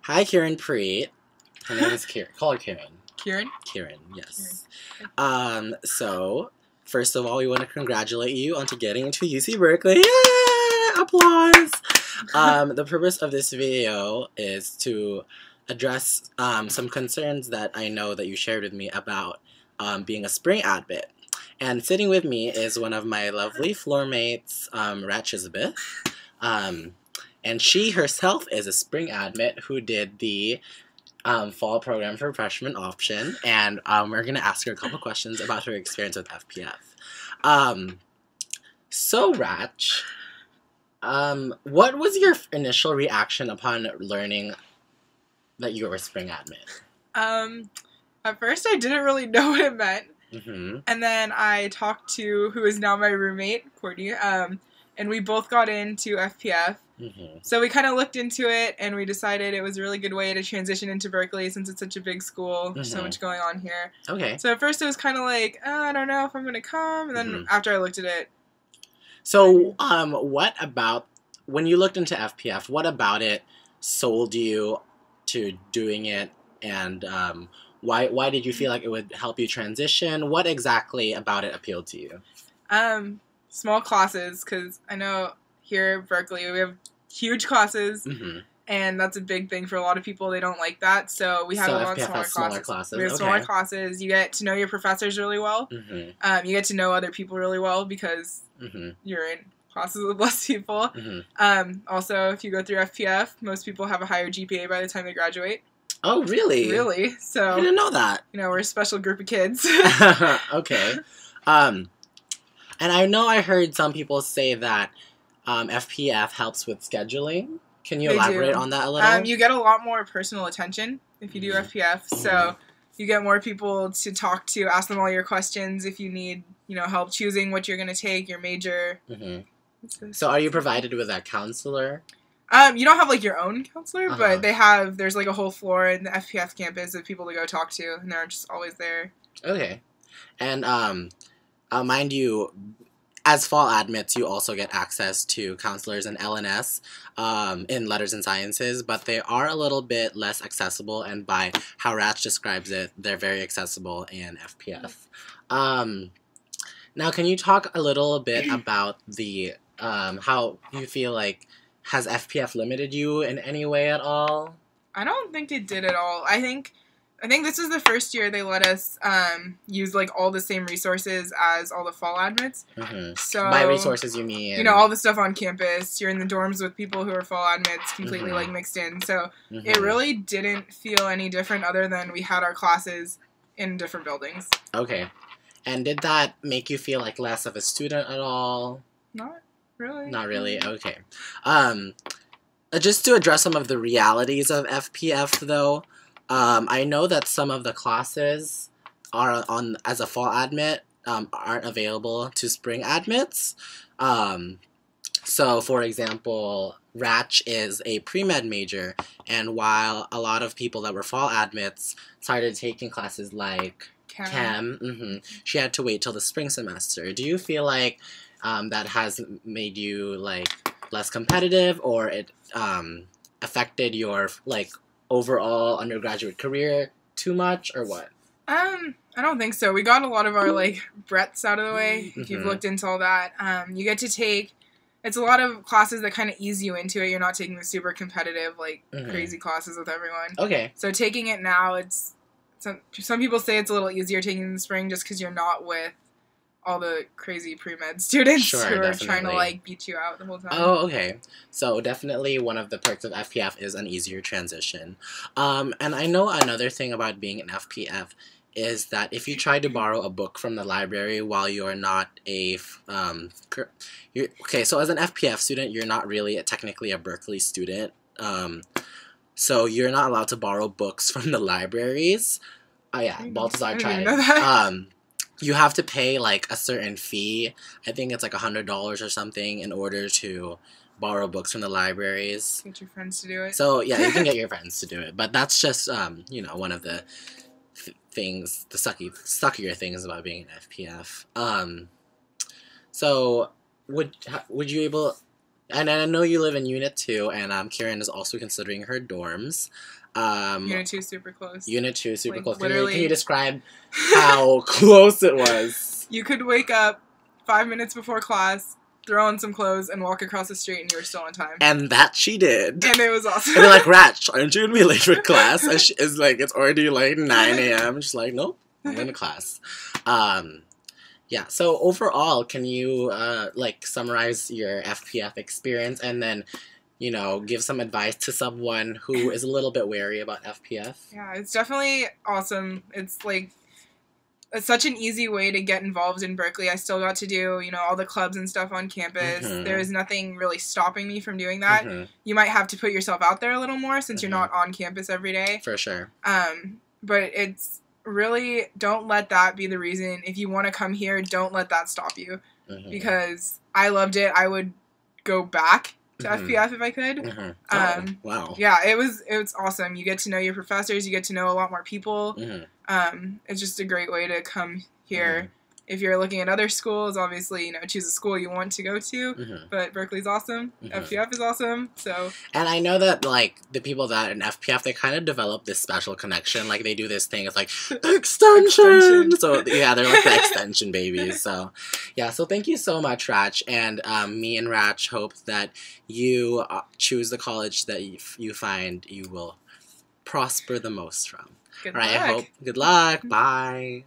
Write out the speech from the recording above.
Hi, Kieran Preet. Her name is Kieran. Call her Kieran. Kieran? Kieran, yes. Kieran. So, first of all, we want to congratulate you on to getting into UC Berkeley. Yay! Applause! The purpose of this video is to address some concerns that I know that you shared with me about being a spring admit. And sitting with me is one of my lovely floor mates, Ratchisbeth. And she herself is a spring admit who did the fall program for freshman option, and we're going to ask her a couple questions about her experience with FPF. So, Ratch, what was your initial reaction upon learning that you were a spring admit? At first I didn't really know what it meant. Mm-hmm. And then I talked to who is now my roommate, Courtney, and we both got into FPF. Mm-hmm. So we kind of looked into it, and we decided it was a really good way to transition into Berkeley since it's such a big school. There's so much going on here. Okay. So at first it was kind of like, I don't know if I'm going to come. And then after I looked at it. So, what about, when you looked into FPF, what about it sold you to doing it, and why did you feel like it would help you transition? What exactly about it appealed to you? Small classes, because I know here at Berkeley we have huge classes, and that's a big thing for a lot of people. They don't like that, so we had a lot of smaller classes. We have smaller classes. You get to know your professors really well. You get to know other people really well because you're in classes with less people. Also, if you go through FPF, most people have a higher GPA by the time they graduate. Oh, really? Really? So I didn't know that. You know, we're a special group of kids. Okay. And I know I heard some people say that FPF helps with scheduling. Can you elaborate on that a little? You get a lot more personal attention if you do FPF. So you get more people to talk to, ask them all your questions if you need, help choosing what you're going to take, your major. So are you provided with a counselor? You don't have like your own counselor, but there's like a whole floor in the FPF campus of people to go talk to, and they're just always there. Okay. And mind you, as fall admits, you also get access to counselors in LNS in Letters and Sciences, but they are a little bit less accessible, and by how Ratch describes it, they're very accessible in FPF. Now, can you talk a little bit about the how you feel like, has FPF limited you in any way at all? I don't think it did at all. I think this is the first year they let us use like all the same resources as all the fall admits. So by resources you mean all the stuff on campus. You're in the dorms with people who are fall admits, completely like mixed in. So it really didn't feel any different, other than we had our classes in different buildings. Okay, and did that make you feel like less of a student at all? Not really. Not really. Okay. Just to address some of the realities of FPF, though. I know that some of the classes are on as a fall admit aren't available to spring admits. So, for example, Ratch is a pre-med major, and while a lot of people that were fall admits started taking classes like Chem, she had to wait till the spring semester. Do you feel like that has made you like less competitive, or it affected your like overall undergraduate career too much, or what? I don't think so. We got a lot of our like breadths out of the way. If you've looked into all that, you get to take. It's a lot of classes that kind of ease you into it. You're not taking the super competitive, like crazy classes with everyone. Okay. So taking it now, it's some people say it's a little easier taking it in the spring just because you're not with all the crazy pre-med students who are trying to like beat you out the whole time. Oh, okay. So definitely one of the perks of FPF is an easier transition. And I know another thing about being an FPF is that if you try to borrow a book from the library while you're not a so as an FPF student, you're not really technically a Berkeley student. So you're not allowed to borrow books from the libraries. Oh yeah, Baltazar tried it. You have to pay like a certain fee. I think it's like $100 or something in order to borrow books from the libraries. Get your friends to do it. So yeah, you can get your friends to do it, but that's just one of the things, the suckier things about being an FPF. So would you And I know you live in Unit 2, and Kieran is also considering her dorms. Unit 2 super close. Unit 2 super close. Literally. Can you describe how close it was? You could wake up 5 minutes before class, throw on some clothes, and walk across the street, and you were still on time. And that she did. And it was awesome. And they're like, Ratch, aren't you going to be late for class? And she is like, it's already like 9 a.m. She's like, nope, I'm going to class. Yeah, so overall, can you, summarize your FPF experience and then, give some advice to someone who is a little bit wary about FPF? Yeah, it's definitely awesome. It's such an easy way to get involved in Berkeley. I still got to do, all the clubs and stuff on campus. Mm-hmm. There is nothing really stopping me from doing that. Mm-hmm. You might have to put yourself out there a little more since you're not on campus every day. For sure. But it's really, don't let that be the reason. If you want to come here, don't let that stop you. Mm-hmm. Because I loved it. I would go back to FPF if I could. Mm-hmm. Wow. Yeah, it was awesome. You get to know your professors. You get to know a lot more people. Mm-hmm. It's just a great way to come here. Mm-hmm. If you're looking at other schools, obviously, choose a school you want to go to. Mm-hmm. But Berkeley's awesome. Mm-hmm. FPF is awesome. So. And I know that, the people that in FPF, they kind of develop this special connection. Like, they do this thing. It's like, extension! So, yeah, they're like the extension babies. So, yeah. So, thank you so much, Ratch. And me and Ratch hope that you choose the college that you find you will prosper the most from. Good luck. Good luck. Bye.